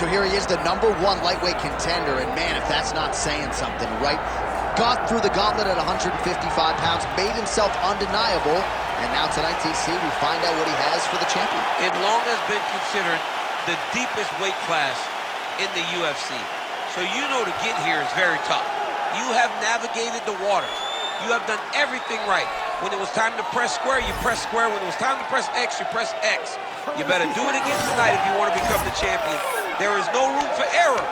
so here he is, the #1 lightweight contender, and man, if that's not saying something, right? Got through the gauntlet at 155 pounds, made himself undeniable, and now tonight, TC, we find out what he has for the champion. It long has been considered the deepest weight class in the UFC. So you know to get here is very tough. You have navigated the waters. You have done everything right. When it was time to press square, you press square. When it was time to press X, you press X. You better do it again tonight if you want to become the champion. There is no room for error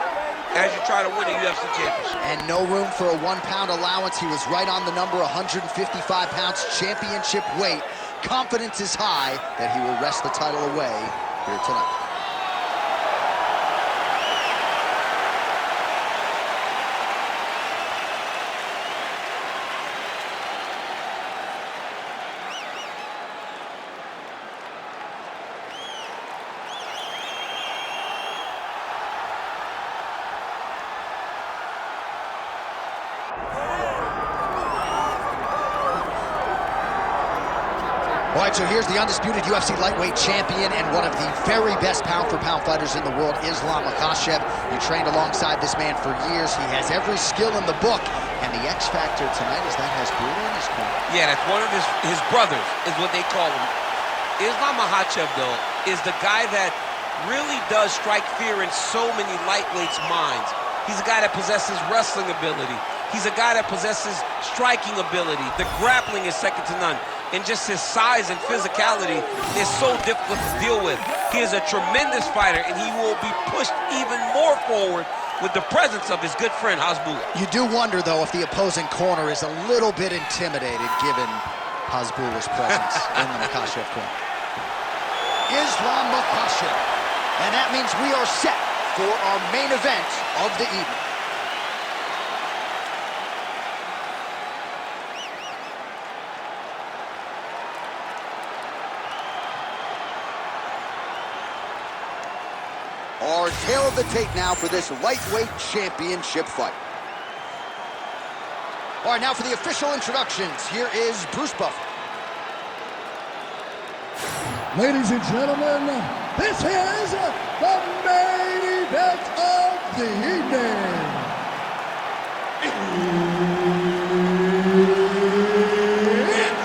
as you try to win a UFC championship. And no room for a 1 pound allowance. He was right on the number, 155 pounds, championship weight. Confidence is high that he will wrest the title away here tonight. All right, so here's the undisputed UFC lightweight champion and one of the very best pound-for-pound fighters in the world, Islam Makhachev. You trained alongside this man for years. He has every skill in the book, and the X factor tonight is that has Bruno in his corner. Yeah, that's one of his brothers, is what they call him. Islam Makhachev, though, is the guy that really does strike fear in so many lightweights' minds. He's a guy that possesses wrestling ability. He's a guy that possesses striking ability. The grappling is second to none. And just his size and physicality is so difficult to deal with. He is a tremendous fighter, and he will be pushed even more forward with the presence of his good friend, Hasbulla. You do wonder, though, if the opposing corner is a little bit intimidated given Hasbulla's presence in the Makhachev corner. Islam Makhachev. And that means we are set for our main event of the evening. Our tail of the tape now for this lightweight championship fight. All right, now for the official introductions. Here is Bruce Buffer. Ladies and gentlemen, this is the main event of the evening. It's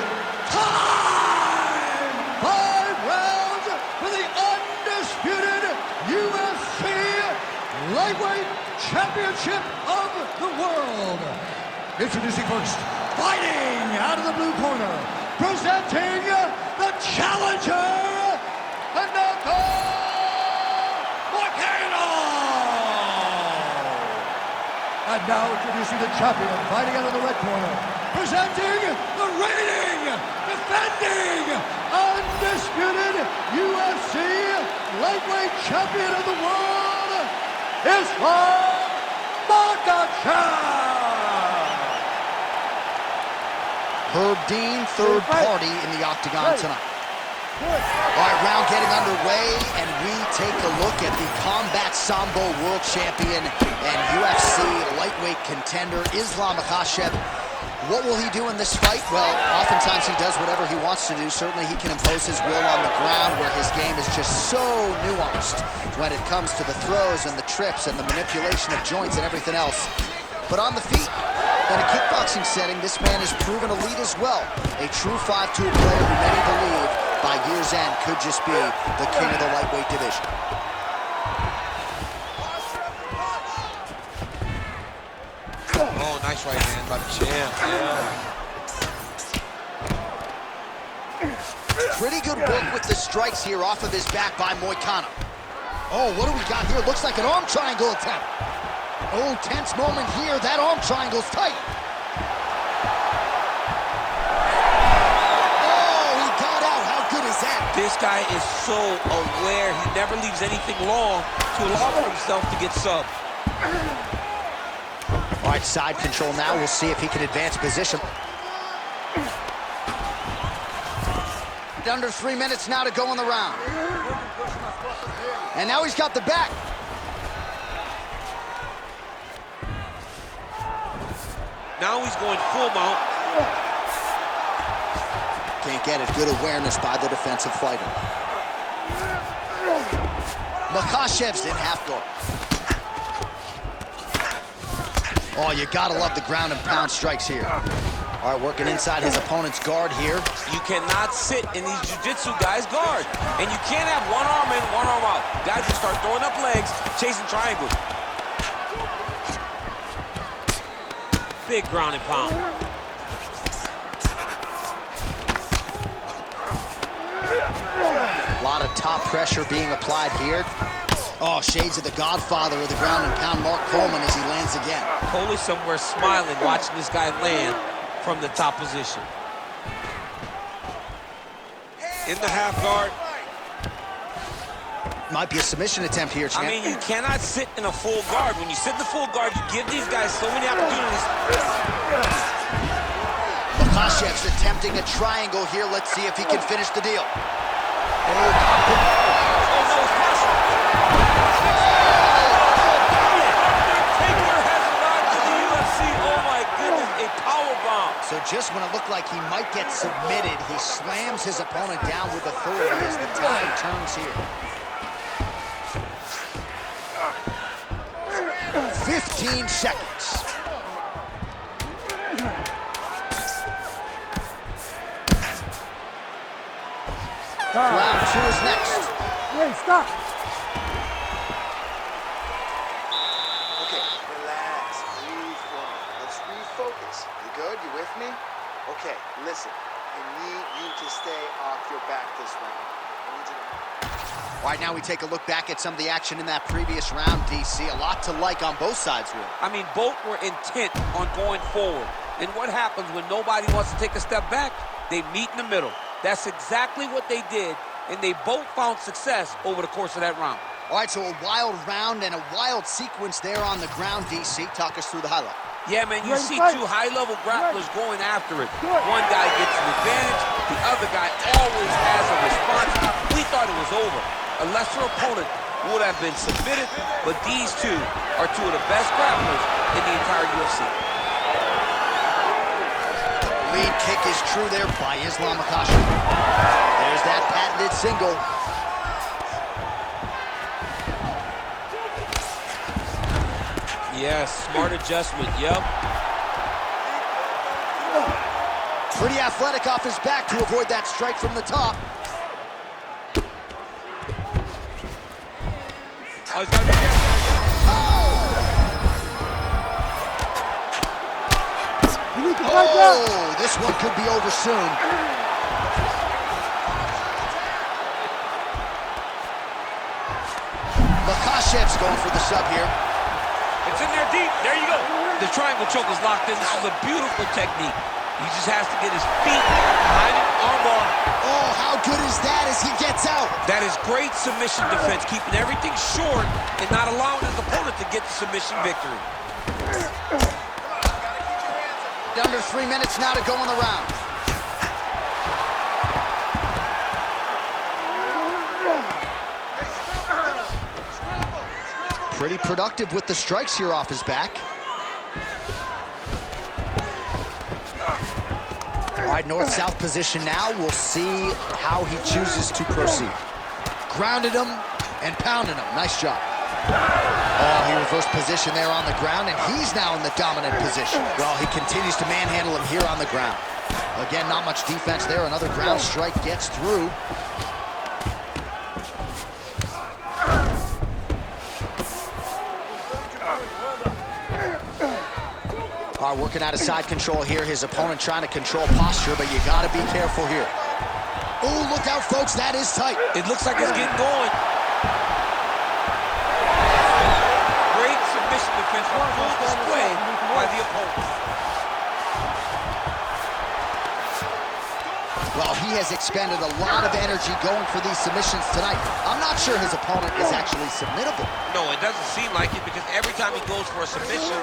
time! 5 rounds for the undisputed UFC Lightweight Championship of the World. Introducing first, fighting out of the blue corner, presenting the challenger, Renato Moicano. And now introducing the champion, fighting out of the red corner, presenting the reigning, defending, undisputed UFC Lightweight Champion of the World, Islam Makhachev. Herb Dean, third party in the octagon tonight. All right, round getting underway, and we take a look at the Combat Sambo World Champion and UFC lightweight contender, Islam Makhachev. What will he do in this fight? Well, oftentimes he does whatever he wants to do. Certainly he can impose his will on the ground, where his game is just so nuanced when it comes to the throws and the trips and the manipulation of joints and everything else. But on the feet, in a kickboxing setting, this man has proven elite as well. A true 5-tool player who many believe by year's end could just be the king of the lightweight division. Oh, nice right hand by the champ. Yeah. Pretty good work with the strikes here off of his back by Moicano. Oh, what do we got here? Looks like an arm triangle attempt. Oh, tense moment here. That arm triangle's tight. Oh, he got out. How good is that? This guy is so aware. He never leaves anything long to allow himself to get subbed. All right, side control now. We'll see if he can advance position. Under 3 minutes now to go in the round. And now he's got the back. Now he's going full mount. Can't get it. Good awareness by the defensive fighter. Makhachev's in half guard. Oh, you gotta love the ground and pound strikes here. All right, working inside his opponent's guard here. You cannot sit in these jiu-jitsu guys' guard. And you can't have one arm in, one arm out. Guys will start throwing up legs, chasing triangles. Big ground and pound. A lot of top pressure being applied here. Oh, shades of the godfather of the ground and pound, Mark Coleman, as he lands again. Cole is somewhere smiling, watching this guy land from the top position. In the half guard. Might be a submission attempt here, champ. I mean, you cannot sit in a full guard. When you sit in the full guard, you give these guys so many opportunities. Makhachev's attempting a triangle here. Let's see if he can finish the deal. Oh, no, it's possible. Taker has arrived to the UFC. Oh, my goodness, a powerbomb. So just when it looked like he might get submitted, he slams his opponent down with authority as the tide turns here. 15 seconds. Round 2 is next. Hey, stop. Okay, relax, breathe for me. Let's refocus. You good? You with me? Okay, listen. I need you to stay off your back this round. I need you to... All right, now we take a look back at some of the action in that previous round, DC. A lot to like on both sides, really. I mean, both were intent on going forward. And what happens when nobody wants to take a step back? They meet in the middle. That's exactly what they did, and they both found success over the course of that round. All right, so a wild round and a wild sequence there on the ground, DC. Talk us through the highlight. Yeah, man, you see two high-level grapplers going after it. One guy gets an advantage, the other guy always has a response. We thought it was over. A lesser opponent would have been submitted, but these two are two of the best grapplers in the entire UFC. Lead kick is true there by Islam Makhachev. There's that patented single. Yes, smart adjustment, yep. Pretty athletic off his back to avoid that strike from the top. Oh, he's gotta be careful. Oh, this one could be over soon. Makhachev's going for the sub here. It's in there deep. There you go. The triangle choke is locked in. This is a beautiful technique. He just has to get his feet behind him, armbar. Oh, how good is that as he gets out? That is great submission defense, keeping everything short and not allowing his opponent to get the submission victory. Under 3 minutes now to go in the round. Pretty productive with the strikes here off his back. All right, north-south position now. We'll see how he chooses to proceed. Grounded him and pounded him. Nice job. Oh, he reversed position there on the ground, and he's now in the dominant position. Well, he continues to manhandle him here on the ground. Again, not much defense there. Another ground strike gets through. All right, working out of side control here. His opponent trying to control posture, but you got to be careful here. Oh, look out, folks. That is tight. It looks like it's getting going. Great submission defense on full display by the opponent. Well, he has expended a lot of energy going for these submissions tonight. I'm not sure his opponent is actually submittable. No, it doesn't seem like it, because every time he goes for a submission,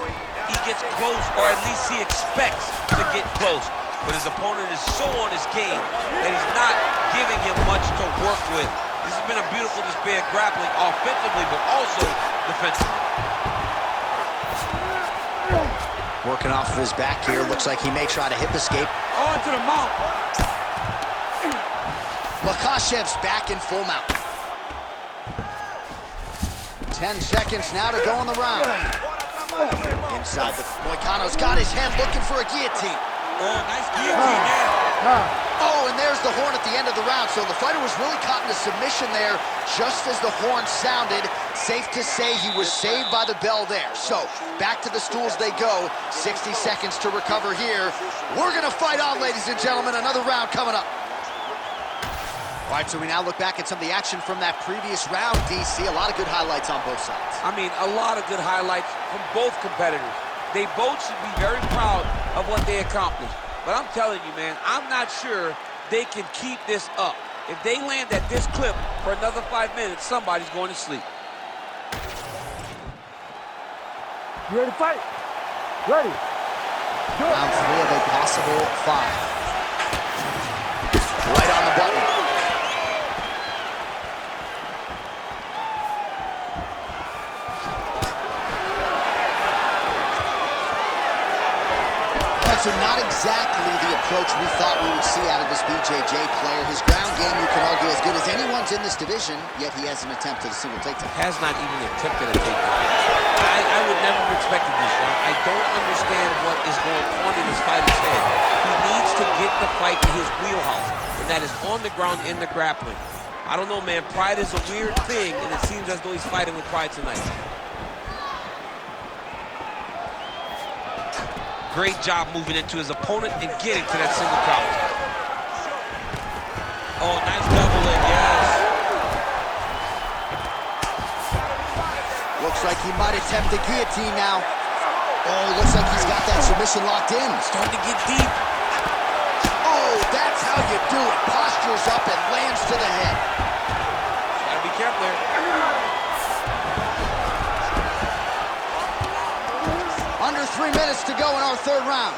he gets close, or at least he expects to get close. But his opponent is so on his game that he's not giving him much to work with. This has been a beautiful display of grappling offensively, but also defensively. Working off of his back here. Looks like he may try to hip escape. On to the mount. Makhachev's back in full mount. 10 seconds now to go in the round. Inside the Moicano's got his head looking for a guillotine. Oh, nice guillotine there. Oh, and there's the horn at the end of the round. So the fighter was really caught in a submission there just as the horn sounded. Safe to say he was saved by the bell there. So back to the stools they go. 60 seconds to recover here. We're going to fight on, ladies and gentlemen. Another round coming up. All right, so we now look back at some of the action from that previous round, DC. A lot of good highlights on both sides. I mean, a lot of good highlights from both competitors. They both should be very proud of what they accomplished. But I'm telling you, man, I'm not sure they can keep this up. If they land at this clip for another 5 minutes, somebody's going to sleep. You ready to fight? Ready. Round 3 of a possible 5. Right on the button. So not exactly the approach we thought we would see out of this BJJ player. His ground game, you can argue, as good as anyone's in this division, yet he hasn't attempted a single takedown. Has not even attempted a takedown. I would never have expected this, John. I don't understand what is going on in this fighter's head. He needs to get the fight to his wheelhouse, and that is on the ground in the grappling. I don't know, man. Pride is a weird thing, and it seems as though he's fighting with pride tonight. Great job moving into his opponent and getting to that single count. Oh, nice double leg, yes. Looks like he might attempt the guillotine now. Oh, looks like he's got that submission locked in. Starting to get deep. Oh, that's how you do it. Postures up and lands to the head. Gotta be careful there. Under 3 minutes to go in our third round.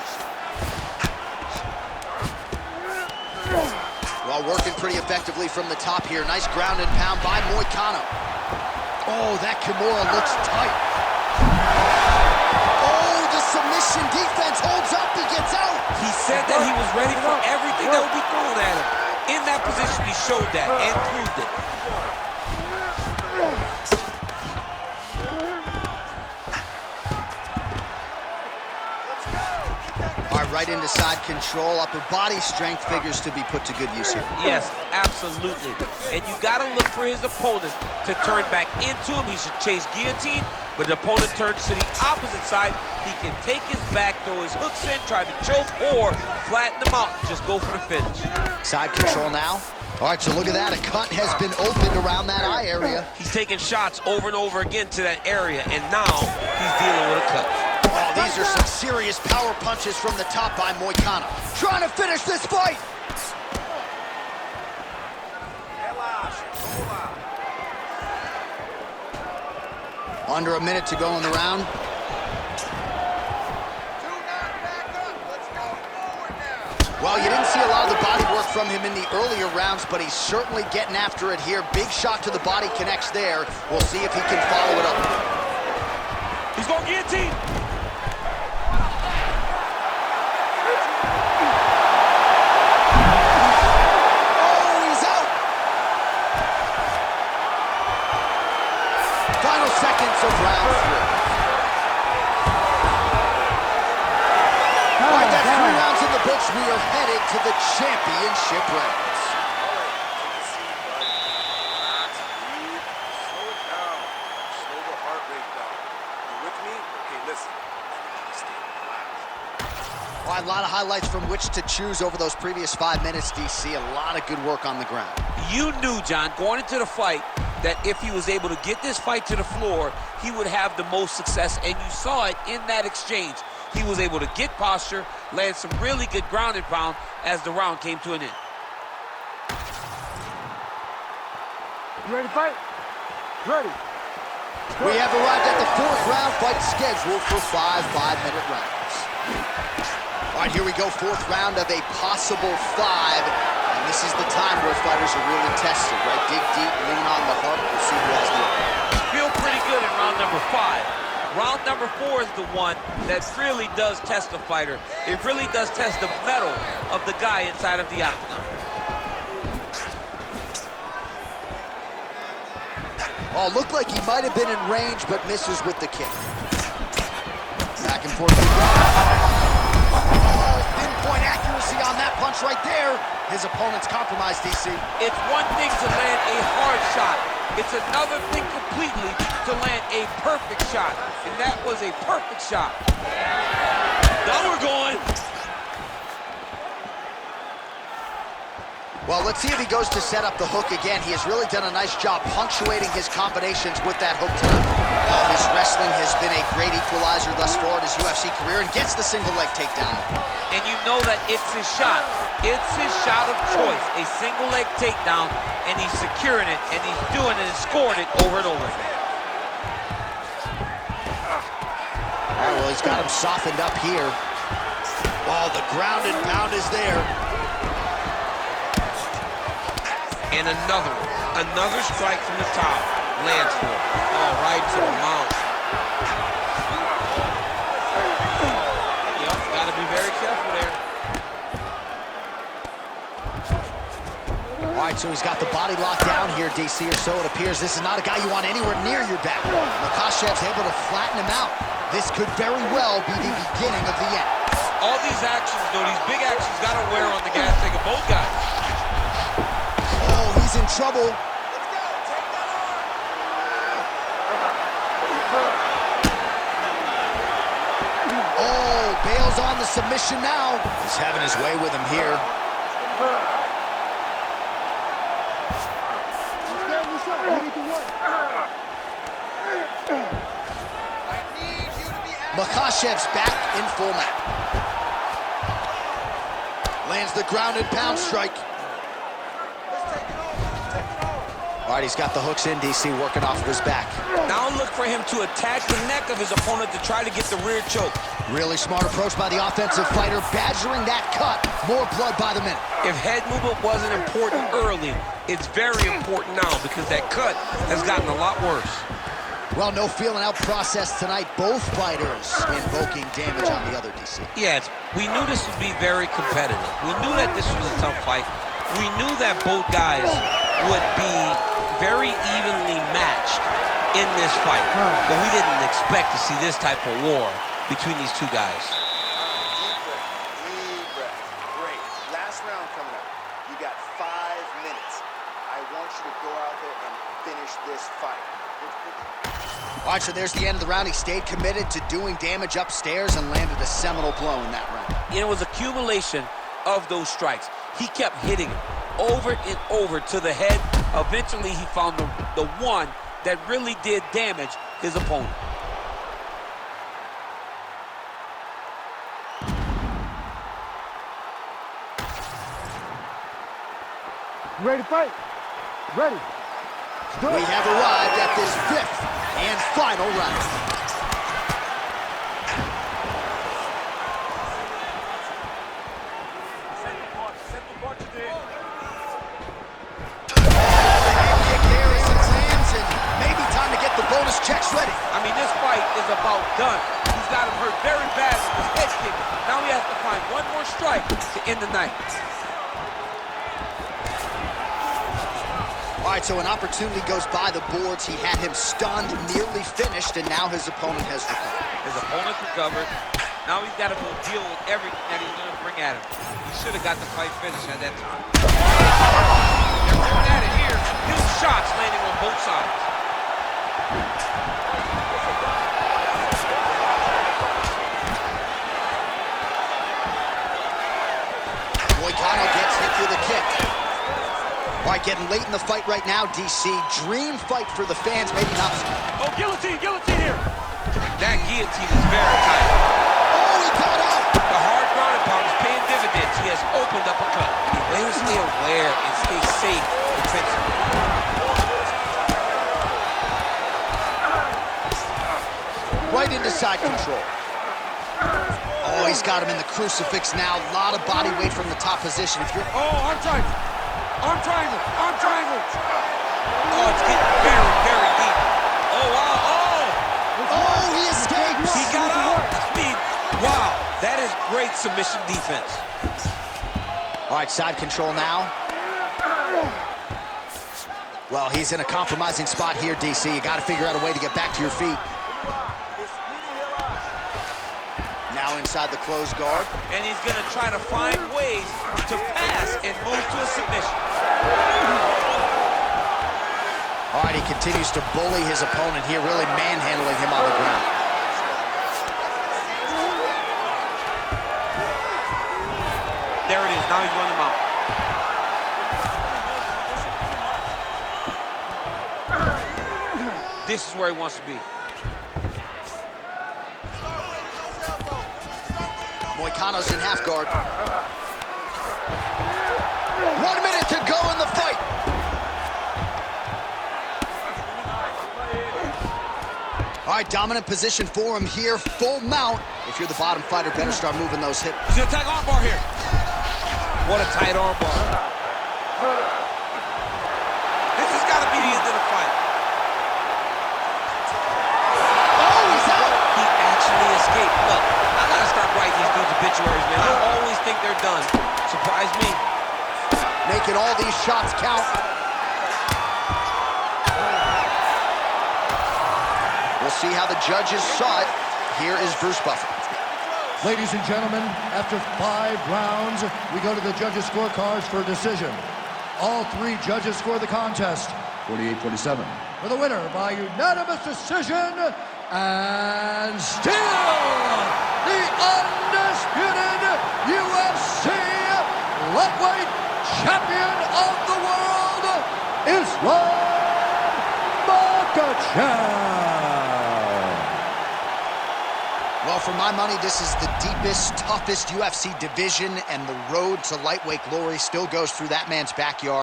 Well, working pretty effectively from the top here. Nice ground and pound by Moicano. Oh, that Kimura looks tight. Oh, the submission defense holds up. He gets out. He said that he was ready for everything that would be thrown at him. In that position, he showed that and proved it. Right into side control. Upper body strength figures to be put to good use here. Yes, absolutely. And you got to look for his opponent to turn back into him. He should chase guillotine, but the opponent turns to the opposite side. He can take his back, throw his hooks in, try to choke, or flatten him out. Just go for the finish. Side control now. All right, so look at that. A cut has been opened around that eye area. He's taking shots over and over again to that area, and now he's dealing with a cut. Oh, these are some serious power punches from the top by Moicano. Trying to finish this fight. Under a minute to go in the round. Well, you didn't see a lot of the body work from him in the earlier rounds, but he's certainly getting after it here. Big shot to the body connects there. We'll see if he can follow it up. He's going guillotine. Seconds of round 3. All right, that's 3 rounds in the books. We are headed to the championship rounds. Slow it down. Slow the heart rate down. You with me? Okay, listen. All right, a lot of highlights from which to choose over those previous 5 minutes, DC. A lot of good work on the ground. You knew, John, going into the fight, that if he was able to get this fight to the floor, he would have the most success, and you saw it in that exchange. He was able to get posture, land some really good ground and pound as the round came to an end. You ready to fight? Ready. We have arrived at the 4th round, fight scheduled for 5 5-minute rounds. All right, here we go, 4th round of a possible 5. And this is the time where fighters are really tested, right? Dig deep, lean on the heart. We'll see who has the upper. Feel pretty good in round number 5. Round number 4 is the one that really does test the fighter. It really does test the mettle of the guy inside of the octagon. Oh, looked like he might have been in range, but misses with the kick. Back and forth we go. Oh, pinpoint accuracy on that punch right there. His opponent's compromised, DC. It's one thing to land a hard shot. It's another thing completely to land a perfect shot. And that was a perfect shot. Now we're going. Well, let's see if he goes to set up the hook again. He has really done a nice job punctuating his combinations with that hook tonight. Oh, his wrestling has been a great equalizer thus far in his UFC career and gets the single leg takedown. And you know that it's his shot. It's his shot of choice. A single leg takedown, and he's securing it, and he's doing it and scoring it over and over again. All right, well, he's got him softened up here. Oh, the ground and pound is there. And another strike from the top. Lands for it. Oh, right to the mouth. Yep, gotta be very careful there. All right, so he's got the body locked down here, DC, or so it appears. This is not a guy you want anywhere near your back. Makhachev's able to flatten him out. This could very well be the beginning of the end. All these actions, though, these big actions gotta wear on the gas tank of both guys. He's in trouble. Let's go. Take that arm. Oh, bails on the submission now. He's having his way with him here. Makhachev's back in full mount. Lands the ground and pound strike. All right, he's got the hooks in, DC, working off of his back. Now look for him to attack the neck of his opponent to try to get the rear choke. Really smart approach by the offensive fighter, badgering that cut. More blood by the minute. If head movement wasn't important early, it's very important now because that cut has gotten a lot worse. Well, no feeling out process tonight. Both fighters invoking damage on the other, DC. Yes, we knew this would be very competitive. We knew that this was a tough fight. We knew that both guys would be very evenly matched in this fight. But we didn't expect to see this type of war between these two guys. Deep breath. Great. Last round coming up. You got 5 minutes. I want you to go out there and finish this fight. All right, so there's the end of the round. He stayed committed to doing damage upstairs and landed a seminal blow in that round. And it was accumulation of those strikes. He kept hitting him over and over to the head. Eventually, he found the one that really did damage his opponent. You ready to fight? Ready. We have arrived at this 5th and final round. Checks ready. I mean, this fight is about done. He's got him hurt very bad with his head kick. Now he has to find one more strike to end the night. All right, so an opportunity goes by the boards. He had him stunned, nearly finished, and now his opponent has recovered. His opponent's recovered. Now he's got to go deal with everything that he's going to bring at him. He should have got the fight finished at that time. They're going at it here. Huge shots landing on both sides. Moicano gets hit through the kick. All right, getting late in the fight right now, DC. Dream fight for the fans, maybe not. Oh, guillotine here. That guillotine is very tight. Oh, he caught out. The hard ground and pound is paying dividends. He has opened up a cut. They will stay aware and stay safe defensively. Right into side control. Oh, he's got him in the crucifix now. A lot of body weight from the top position. If you're... Oh, arm triangle. Arm triangle. Oh, it's getting very, very deep. Oh, wow. Oh, he escapes. He got out. I mean, wow. That is great submission defense. All right, side control now. Well, he's in a compromising spot here, DC. You got to figure out a way to get back to your feet. Now inside the closed guard. And he's going to try to find ways to pass and move to a submission. All right, he continues to bully his opponent here, really manhandling him on the ground. There it is. Now he's running him out. This is where he wants to be. Moicano's in half guard. 1 minute to go in the fight. All right, dominant position for him here, full mount. If you're the bottom fighter, better start moving those hips. He's gonna attack armbar here. What a tight armbar. This has got to be the end of the fight. Oh, he's out. He actually escaped. Look, I gotta stop writing these dudes obituaries, man. I always think they're done. Surprise me. Making all these shots count. We'll see how the judges saw it. Here is Bruce Buffer. Ladies and gentlemen, after 5 rounds, we go to the judges' scorecards for a decision. All 3 judges score the contest 48-47. For the winner by unanimous decision, and still the undisputed UFC lightweight champion of the world, Islam Makhachev. Well, for my money, this is the deepest, toughest UFC division, and the road to lightweight glory still goes through that man's backyard.